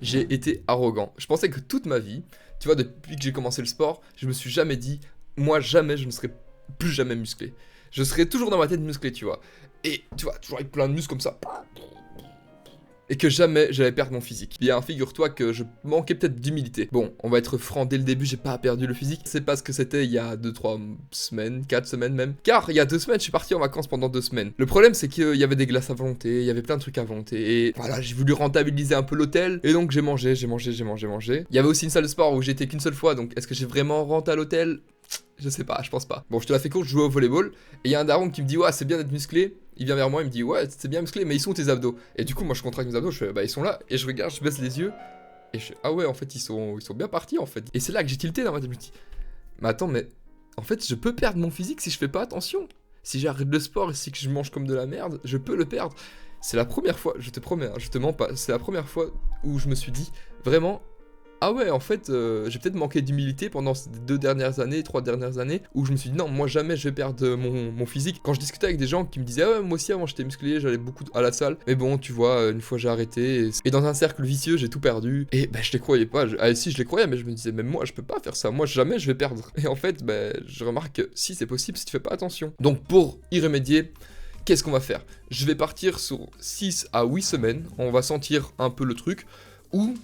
j'ai été arrogant. Je pensais que toute ma vie, tu vois, depuis que j'ai commencé le sport, je me suis jamais dit, moi jamais je ne serai plus jamais musclé. Je serai toujours dans ma tête musclé, tu vois. Et tu vois, toujours avec plein de muscles comme ça. Et que jamais j'allais perdre mon physique. Bien, figure-toi que je manquais peut-être d'humilité. Bon, on va être franc, dès le début, j'ai pas perdu le physique. C'est pas ce que c'était il y a 2-3 semaines, 4 semaines même. Car il y a 2 semaines, je suis parti en vacances pendant 2 semaines. Le problème, c'est qu'il y avait des glaces à volonté, il y avait plein de trucs à volonté. Et voilà, j'ai voulu rentabiliser un peu l'hôtel. Et donc j'ai mangé. Il y avait aussi une salle de sport où j'étais qu'une seule fois. Donc est-ce que j'ai vraiment renté à l'hôtel? Je sais pas, je pense pas. Bon, je te la fais courte, je jouais au volleyball. Et il y a un daron qui me dit, ouais, c'est bien d'être musclé. Il vient vers moi, il me dit, ouais, c'est bien musclé, mais ils sont où tes abdos? Et du coup, moi, je contracte mes abdos, je fais, bah, ils sont là. Et je regarde, je baisse les yeux. Et je fais, ah ouais, en fait, ils sont bien partis, en fait. Et c'est là que j'ai tilté dans ma tête. Je me dis, mais attends, mais en fait, je peux perdre mon physique si je fais pas attention. Si j'arrête le sport et si que je mange comme de la merde, je peux le perdre. C'est la première fois, je te promets, hein, je te mens pas, c'est la première fois où je me suis dit, vraiment, ah ouais, en fait, j'ai peut-être manqué d'humilité pendant ces 2 dernières années, 3 dernières années, où je me suis dit non, moi jamais je vais perdre mon physique. Quand je discutais avec des gens qui me disaient ah ouais, moi aussi avant j'étais musclé, j'allais beaucoup à la salle, mais bon, tu vois, une fois j'ai arrêté, et dans un cercle vicieux, j'ai tout perdu, et bah je les croyais pas. Ah si, je les croyais, mais je me disais même moi je peux pas faire ça, moi jamais je vais perdre. Et en fait, bah je remarque que si c'est possible si tu fais pas attention. Donc pour y remédier, qu'est-ce qu'on va faire? Je vais partir sur 6 à 8 semaines, on va sentir un peu le truc, où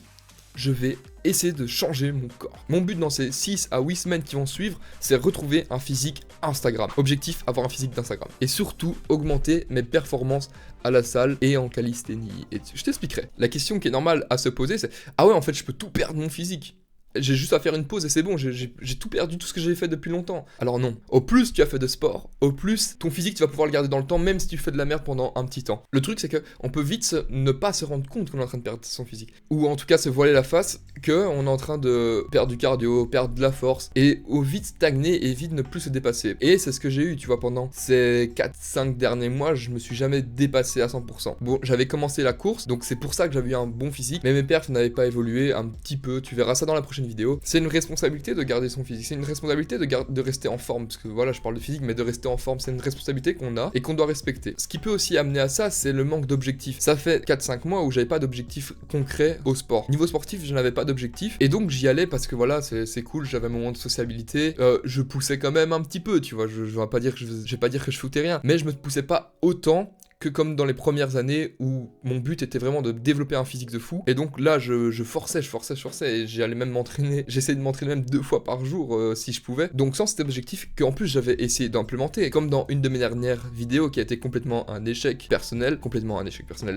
je vais essayer de changer mon corps. Mon but dans ces 6 à 8 semaines qui vont suivre, c'est retrouver un physique Instagram. Objectif, avoir un physique d'Instagram. Et surtout, augmenter mes performances à la salle et en calisthénie. Et je t'expliquerai. La question qui est normale à se poser, c'est ah ouais, en fait, je peux tout perdre mon physique. J'ai juste à faire une pause et c'est bon, j'ai tout perdu, tout ce que j'ai fait depuis longtemps. Alors non, au plus tu as fait de sport, au plus ton physique tu vas pouvoir le garder dans le temps, même si tu fais de la merde pendant un petit temps. Le truc c'est que on peut vite ne pas se rendre compte qu'on est en train de perdre son physique. Ou en tout cas se voiler la face qu'on est en train de perdre du cardio, perdre de la force, et au vite stagner et vite ne plus se dépasser. Et c'est ce que j'ai eu, tu vois, pendant ces 4-5 derniers mois, je me suis jamais dépassé à 100%. Bon, j'avais commencé la course, donc c'est pour ça que j'avais eu un bon physique, mais mes perfs n'avaient pas évolué un petit peu, tu verras ça dans la prochaine vidéo. C'est une responsabilité de garder son physique, c'est une responsabilité de rester en forme, parce que voilà, je parle de physique, mais de rester en forme, c'est une responsabilité qu'on a et qu'on doit respecter. Ce qui peut aussi amener à ça, c'est le manque d'objectifs. Ça fait 4-5 mois où j'avais pas d'objectif concret au sport. Niveau sportif, je n'avais pas d'objectif, et donc j'y allais parce que voilà, c'est cool, j'avais un moment de sociabilité, je poussais quand même un petit peu, tu vois, je vais pas dire que je vais pas dire que je foutais rien, mais je me poussais pas autant que comme dans les premières années où mon but était vraiment de développer un physique de fou. Et donc là, je forçais, et j'allais même m'entraîner, j'essayais de m'entraîner même 2 fois par jour si je pouvais. Donc sans cet objectif qu'en plus j'avais essayé d'implémenter, comme dans une de mes dernières vidéos qui a été complètement un échec personnel,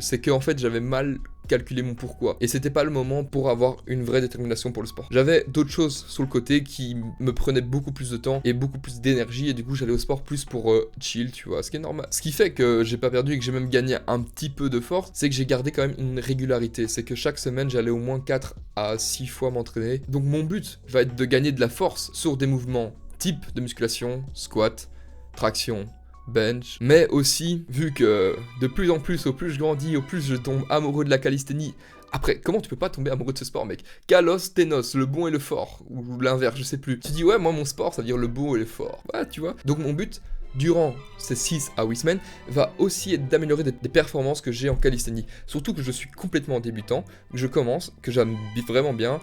c'est que en fait j'avais mal calculé mon pourquoi. Et c'était pas le moment pour avoir une vraie détermination pour le sport. J'avais d'autres choses sur le côté qui me prenaient beaucoup plus de temps et beaucoup plus d'énergie, et du coup j'allais au sport plus pour chill, tu vois, ce qui est normal. Ce qui fait que j'ai pas perdu et que j'ai même gagné un petit peu de force, c'est que j'ai gardé quand même une régularité. C'est que chaque semaine j'allais au moins 4 à 6 fois m'entraîner. Donc mon but va être de gagner de la force sur des mouvements type de musculation, squat, traction, bench, mais aussi, vu que de plus en plus, au plus je grandis, au plus je tombe amoureux de la calisthénie. Après, comment tu peux pas tomber amoureux de ce sport, mec? Kalos, Ténos, le bon et le fort, ou l'inverse, je sais plus. Tu dis, ouais, moi mon sport, ça veut dire le beau et le fort. Ouais, tu vois. Donc mon but, durant ces 6 à 8 semaines, va aussi être d'améliorer des performances que j'ai en calisthénie. Surtout que je suis complètement débutant, que je commence, que j'aime vraiment bien,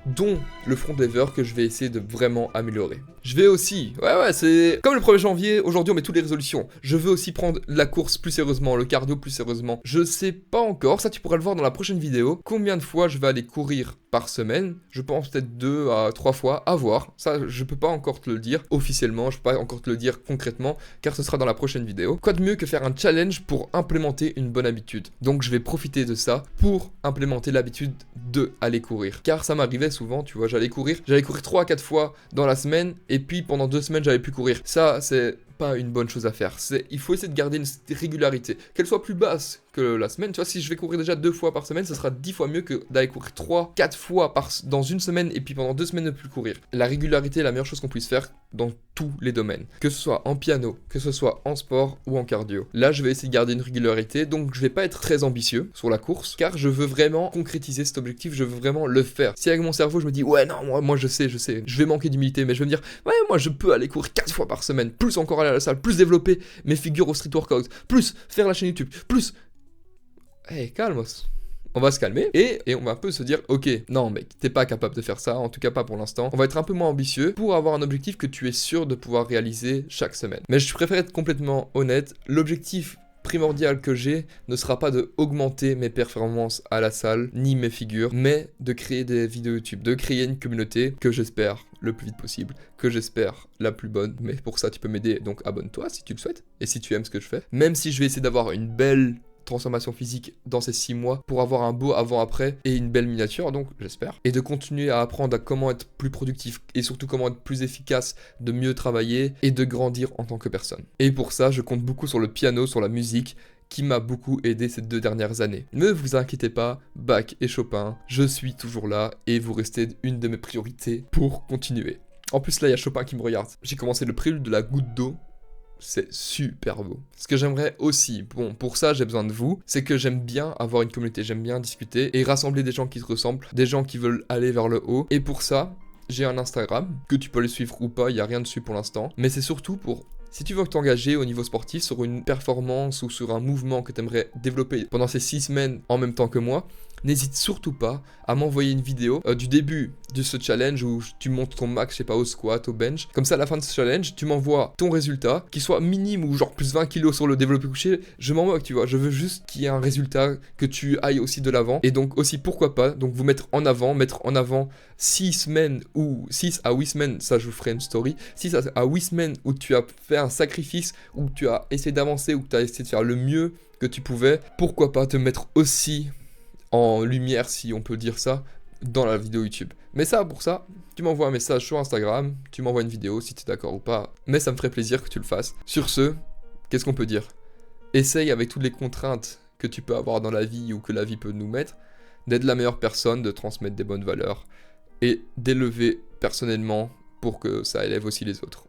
dont le front lever que je vais essayer de vraiment améliorer. Je vais aussi, c'est comme le 1er janvier, aujourd'hui on met toutes les résolutions. Je veux aussi prendre la course plus sérieusement, le cardio plus sérieusement. Je sais pas encore, ça tu pourras le voir dans la prochaine vidéo, combien de fois je vais aller courir par semaine. Je pense peut-être 2 à 3 fois, à voir. Ça je peux pas encore te le dire officiellement, je peux pas encore te le dire concrètement, car ce sera dans la prochaine vidéo. Quoi de mieux que faire un challenge pour implémenter une bonne habitude. Donc je vais profiter de ça pour implémenter l'habitude de aller courir. Car ça m'arrivait souvent, tu vois, j'allais courir 3 à 4 fois dans la semaine, et puis pendant 2 semaines j'avais pu courir. Ça c'est pas une bonne chose à faire. Il faut essayer de garder une régularité, qu'elle soit plus basse que la semaine. Tu vois, si je vais courir déjà 2 fois par semaine, ça sera 10 fois mieux que d'aller courir 3, 4 fois dans une semaine et puis pendant 2 semaines ne plus courir. La régularité est la meilleure chose qu'on puisse faire dans tous les domaines, que ce soit en piano, que ce soit en sport ou en cardio. Là, je vais essayer de garder une régularité, donc je vais pas être très ambitieux sur la course, car je veux vraiment concrétiser cet objectif, je veux vraiment le faire. Si avec mon cerveau, je me dis, ouais, non, moi je sais, je vais manquer d'humilité, mais je vais me dire, ouais, moi je peux aller courir 4 fois par semaine, plus encore aller à la salle, plus développer mes figures au street workout, plus faire la chaîne YouTube, plus... Hey, calmos. on va se calmer et on va un peu se dire, ok, non mec, t'es pas capable de faire ça, en tout cas pas pour l'instant. On va être un peu moins ambitieux pour avoir un objectif que tu es sûr de pouvoir réaliser chaque semaine. Mais je préfère être complètement honnête, l'objectif primordial que j'ai ne sera pas de augmenter mes performances à la salle, ni mes figures, mais de créer des vidéos YouTube, de créer une communauté que j'espère le plus vite possible, que j'espère la plus bonne, mais pour ça tu peux m'aider, donc abonne-toi si tu le souhaites, et si tu aimes ce que je fais, même si je vais essayer d'avoir une belle transformation physique dans ces 6 mois pour avoir un beau avant-après et une belle miniature, donc j'espère. Et de continuer à apprendre à comment être plus productif et surtout comment être plus efficace, de mieux travailler et de grandir en tant que personne. Et pour ça, je compte beaucoup sur le piano, sur la musique, qui m'a beaucoup aidé ces 2 dernières années. Ne vous inquiétez pas, Bach et Chopin, je suis toujours là et vous restez une de mes priorités pour continuer. En plus là, il y a Chopin qui me regarde. J'ai commencé le prélude de la goutte d'eau. C'est super beau. Ce que j'aimerais aussi, bon, pour ça j'ai besoin de vous, c'est que j'aime bien avoir une communauté, j'aime bien discuter et rassembler des gens qui se ressemblent, des gens qui veulent aller vers le haut. Et pour ça, j'ai un Instagram, que tu peux le suivre ou pas, il n'y a rien dessus pour l'instant. Mais c'est surtout pour, si tu veux t'engager au niveau sportif sur une performance ou sur un mouvement que tu aimerais développer pendant ces 6 semaines en même temps que moi, n'hésite surtout pas à m'envoyer une vidéo du début de ce challenge où tu montes ton max, je sais pas, au squat, au bench. Comme ça, à la fin de ce challenge, tu m'envoies ton résultat, qu'il soit minime ou genre plus 20 kilos sur le développé couché. Je m'en moque, tu vois. Je veux juste qu'il y ait un résultat, que tu ailles aussi de l'avant. Et donc aussi, pourquoi pas, donc vous mettre en avant 6 semaines ou 6 à 8 semaines, ça je vous ferai une story, 6 à 8 semaines où tu as fait un sacrifice, où tu as essayé d'avancer, où tu as essayé de faire le mieux que tu pouvais. Pourquoi pas te mettre aussi en lumière, si on peut dire ça, dans la vidéo YouTube. Mais ça, pour ça, tu m'envoies un message sur Instagram, tu m'envoies une vidéo si tu es d'accord ou pas, mais ça me ferait plaisir que tu le fasses. Sur ce, qu'est-ce qu'on peut dire? Essaye avec toutes les contraintes que tu peux avoir dans la vie ou que la vie peut nous mettre, d'être la meilleure personne, de transmettre des bonnes valeurs et d'élever personnellement pour que ça élève aussi les autres.